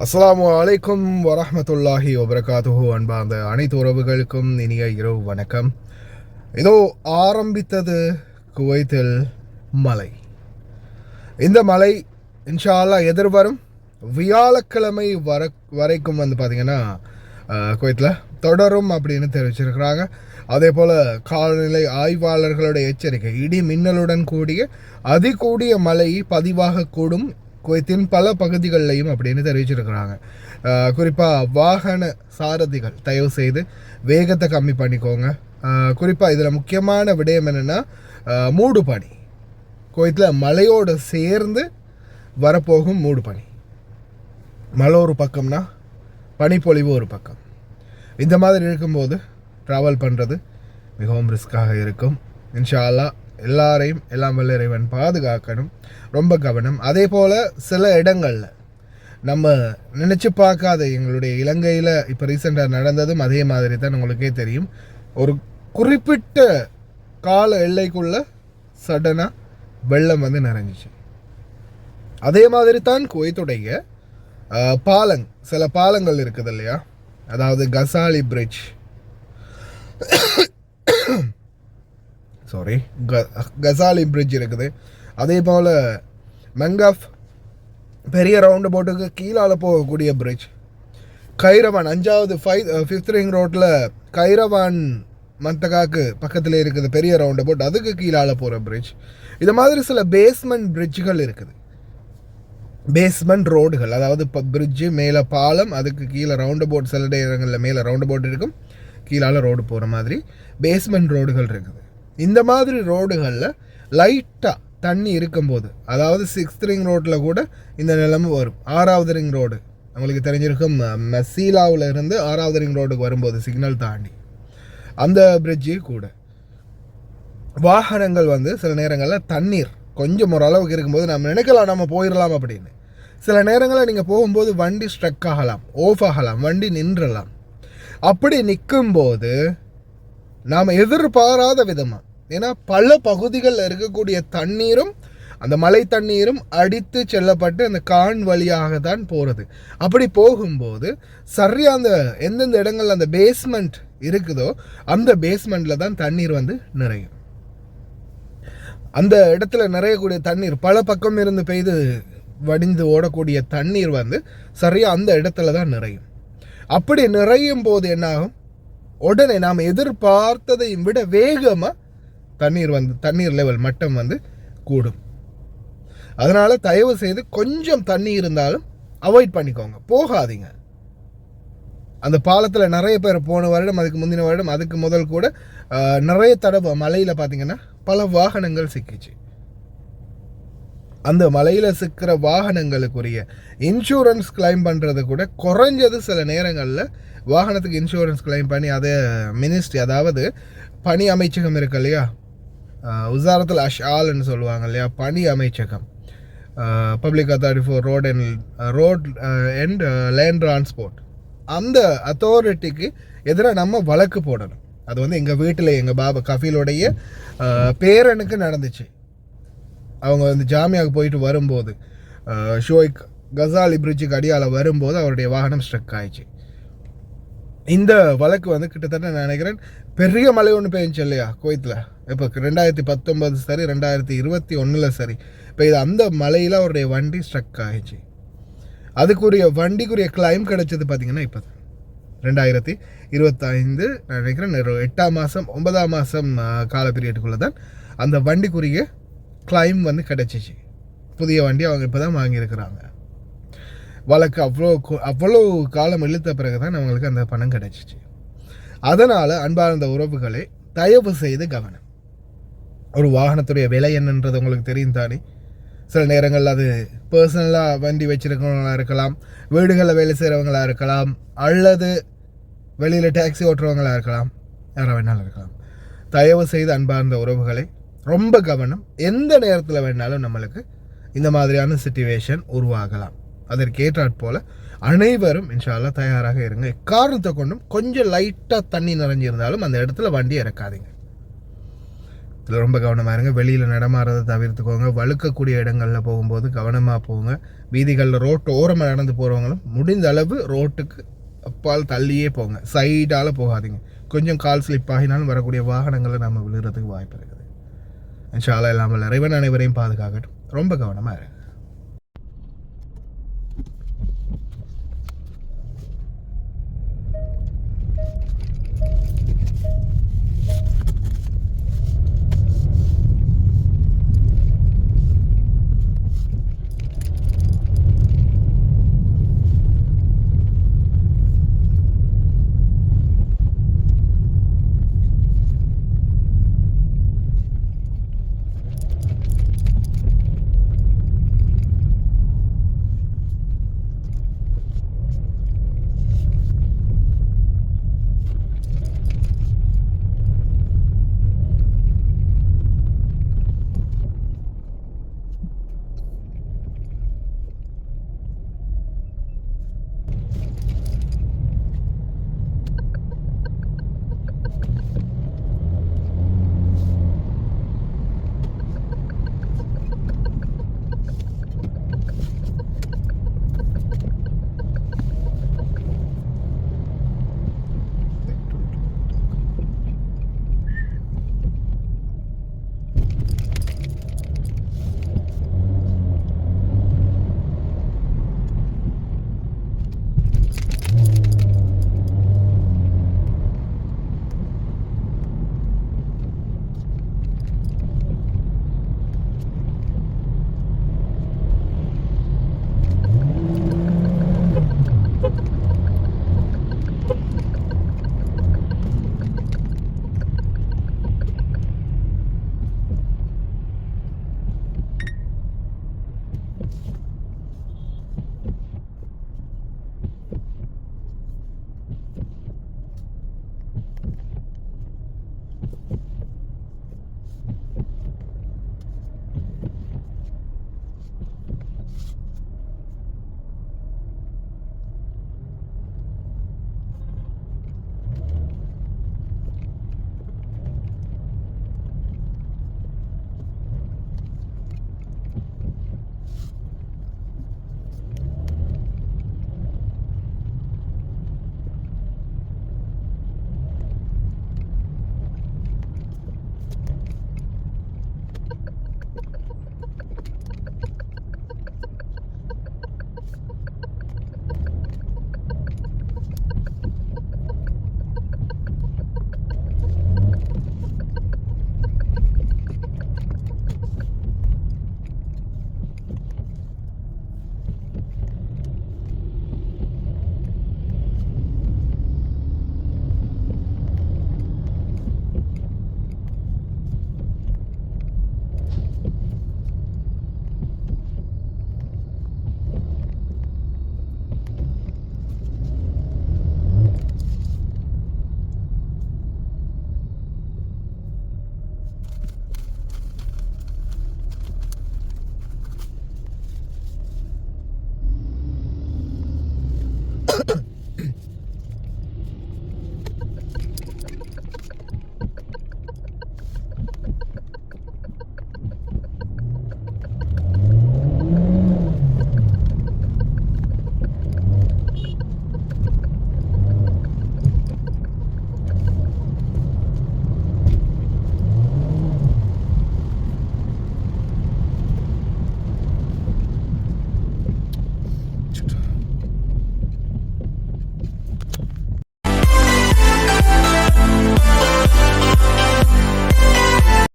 அஸ்ஸலாமு அலைக்கும் வரஹ்மத்துல்லாஹி வபரகாத்துஹு. அன்பார்ந்த அனைத்து உறவுகளுக்கும் இனிய இரவு வணக்கம். இதோ ஆரம்பித்தது குவைத்தில் மழை. இந்த மழை இன்ஷா அல்லாஹ் எதிர்வரும் வியாழக்கிழமை வரைக்கும் பார்த்திங்கன்னா குவைத்தில் தொடரும் அப்படின்னு தெரிவிச்சிருக்கிறாங்க. அதே போல் காலநிலை ஆய்வாளர்களுடைய எச்சரிக்கை, இடி மின்னலுடன் கூடிய அதிகூடிய மழை பதிவாகக்கூடும் குவைத்தின் பல பகுதிகளிலையும் அப்படின்னு தெரிவிச்சிருக்கிறாங்க. குறிப்பாக வாகன சாரதிகள் தயவு செய்து வேகத்தை கம்மி பண்ணிக்கோங்க. குறிப்பாக இதில் முக்கியமான விடயம் என்னென்னா மூடு பனி. குவைத்தில் மழையோடு சேர்ந்து வரப்போகும் மூடு பனி. மழை ஒரு பக்கம்னா பனிப்பொழிவு ஒரு பக்கம். இந்த மாதிரி இருக்கும்போது ட்ராவல் பண்ணுறது மிகவும் ரிஸ்க்காக இருக்கும். இன்ஷா அல்லாஹ் எல்லாரையும் எல்லாம் வல்ல இறைவன் பாதுகாக்கணும். ரொம்ப கவனம். அதே போல் சில இடங்களில் நம்ம நினச்சி பார்க்காத, எங்களுடைய இலங்கையில் இப்போ ரீசெண்டாக நடந்ததும் அதே மாதிரி தான் உங்களுக்கே தெரியும். ஒரு குறிப்பிட்ட கால எல்லைக்குள்ளே சடனாக வெள்ளம் நிறைஞ்சிச்சு. அதே மாதிரி தான் குவைத்துடைய சில பாலங்கள் இருக்குது இல்லையா, அதாவது கசாலி பிரிட்ஜ், கசாலி பிரிட்ஜ் இருக்குது. அதே போல் மெங்காஃப் பெரிய ரவுண்டு போட்டுக்கு கீழால் போகக்கூடிய பிரிட்ஜ், கைரவான் 5வது 5th ரிங் ரோட்டில் கைரவான் மந்தகாக்கு பக்கத்தில் இருக்குது பெரிய ரவுண்டு போட்டு, அதுக்கு கீழால் போகிற பிரிட்ஜ். இது மாதிரி சில பேஸ்மெண்ட் பிரிட்ஜுகள் இருக்குது, பேஸ்மெண்ட் ரோடுகள். அதாவது இப்போ பிரிட்ஜு மேலே பாலம், அதுக்கு கீழே ரவுண்டு போட், சில இடங்களில் மேலே ரவுண்டு போட் இருக்கும், கீழால் ரோடு போகிற மாதிரி பேஸ்மெண்ட் ரோடுகள் இருக்குது. இந்த மாதிரி ரோடுகளில் லைட்டாக தண்ணி இருக்கும்போது, அதாவது 6th ரிங் ரோட்டில் கூட இந்த நிலைமை வரும். 6வது ரிங் ரோடு உங்களுக்கு தெரிஞ்சிருக்கும், மெசீலாவில் இருந்து 6வது ரிங் ரோடுக்கு வரும்போது சிக்னல் தாண்டி அந்த பிரிட்ஜு கூட வாகனங்கள் சில நேரங்களில் தண்ணீர் கொஞ்சம் ஓரளவுக்கு இருக்கும்போது நம்ம நினைக்கலாம் நம்ம போயிடலாம் அப்படின்னு. சில நேரங்களில் நீங்கள் போகும்போது வண்டி ஸ்ட்ரக் ஆகலாம், ஆஃப் ஆகலாம், வண்டி நின்றலாம். அப்படி நிற்கும்போது நாம் எதிர்பாராத விதமாக, ஏன்னா பல பகுதிகளில் இருக்கக்கூடிய தண்ணீரும் அந்த மழை தண்ணீரும் அடித்து செல்லப்பட்டு அந்த கான் வழியாக தான் போகிறது. அப்படி போகும்போது சரியாக அந்த எந்தெந்த இடங்கள் அந்த பேஸ்மெண்ட் இருக்குதோ அந்த பேஸ்மெண்ட்டில் தான் தண்ணீர் நிறையும். அந்த இடத்துல நிறையக்கூடிய தண்ணீர் பல பக்கம் இருந்து பெய்து வடிந்து ஓடக்கூடிய தண்ணீர் சரியாக அந்த இடத்துல தான் நிறையும். அப்படி நிறையும் போது என்னாகும், உடனே நாம் எதிர்பார்த்ததை விட வேகமாக தண்ணீர் லெவல் மட்டம் கூடும். அதனால் தயவு செய்து கொஞ்சம் தண்ணி இருந்தாலும் அவாய்ட் பண்ணிக்கோங்க, போகாதீங்க. அந்த பாலத்தில் நிறைய பேர் போன வருடம், அதுக்கு முந்தின வருடம், அதுக்கு முதல் கூட நிறைய தடவை மலையில் பார்த்திங்கன்னா பல வாகனங்கள் சிக்கிச்சு. அந்த மலையில் சிக்கிற வாகனங்களுக்குரிய இன்சூரன்ஸ் கிளைம் பண்ணுறது கூட குறைஞ்சது சில நேரங்களில் வாகனத்துக்கு இன்சூரன்ஸ் கிளைம் பண்ணி அதை மினிஸ்ட்ரி, அதாவது பணி அமைச்சகம் இருக்கு இல்லையா, உசாரத்தில் அஷ்ஆல்னு சொல்லுவாங்க இல்லையா, பணி அமைச்சகம், public authority for road and land transport, அந்த அத்தாரிட்டிக்கு எதிராக நம்ம வழக்கு போடணும். அது எங்கள் வீட்டில் எங்கள் பாபா கஃபீலுடைய பேரனுக்கு நடந்துச்சு. அவங்க ஜாமியாவுக்கு போயிட்டு வரும்போது ஷோய்க் கசாலி பிரிட்ஜுக்கு அடியால் வரும்போது அவருடைய வாகனம் ஸ்ட்ரக் ஆயிடுச்சு. இந்த வழக்கு கிட்டத்தட்ட நான் நினைக்கிறேன் பெரிய மழை ஒன்று பெய்ஞ்சிச்சு இல்லையா குவைத்தில், இப்போ 2019 சரி 2021 சரி, இப்போ இது அந்த மழையில் அவருடைய வண்டி ஸ்ட்ரக் ஆகிடுச்சு. அதுக்குரிய வண்டிக்குரிய கிளைம் கிடைச்சது பார்த்திங்கன்னா இப்போ 2025 நான் நினைக்கிறேன் 8ஆம் மாதம் 9ஆம் மாதம் கால பீரியடுக்குள்ளே தான் அந்த வண்டிக்குரிய கிளைம் கிடைச்சிச்சு. புதிய வண்டி அவங்க இப்போ தான் வாங்கியிருக்கிறாங்க. வழக்கு அவ்வளோ காலம் இழுத்த பிறகு தான் அவங்களுக்கு அந்த பணம் கிடைச்சிச்சு. அதனால் அன்பார்ந்த உறவுகளே, தயவு செய்து கவனம். ஒரு வாகனத்துடைய விலை என்னன்றது உங்களுக்கு தெரியும் தானே. சில நேரங்கள் அது பர்சனலாக வண்டி வச்சுருக்கிறவங்களாக இருக்கலாம், வீடுகளில் வேலை செய்கிறவங்களாக இருக்கலாம், அல்லது வெளியில் டாக்ஸி ஓட்டுறவங்களாக இருக்கலாம், யாராக வேணாலும் இருக்கலாம். தயவு செய்து அன்பார்ந்த உறவுகளை ரொம்ப கவனம். எந்த நேரத்தில் வேணாலும் நம்மளுக்கு இந்த மாதிரியான சிச்சுவேஷன் உருவாகலாம். அதற்கேற்றாற் போல் அனைவரும் இன்ஷா அல்லாஹ் தயாராக இருங்க. காரணத்தை கொண்டும் கொஞ்சம் லைட்டாக தண்ணி நிறைஞ்சிருந்தாலும் அந்த இடத்துல வண்டி இறக்காதீங்க. இதில் ரொம்ப கவனமாக இருங்க. வெளியில் நடமாறதை தவிர்த்துக்கோங்க. வழுக்கக்கூடிய இடங்களில் போகும்போது கவனமாக போங்க. வீதிகளில் ரோட்டு ஓரமாக நடந்து போகிறவங்களும் முடிந்த அளவு ரோட்டுக்கு அப்பால் தள்ளியே போங்க. சைடால் போகாதீங்க. கொஞ்சம் கால் ஸ்லிப் ஆகினாலும் வரக்கூடிய வாகனங்களை நம்ம விழுறதுக்கு வாய்ப்பு இருக்குது. இன்ஷா அல்லாஹ் இல்லாமல் இறைவன் அனைவரையும் பாதுகாக்கட்டும். ரொம்ப கவனமாக இருங்க.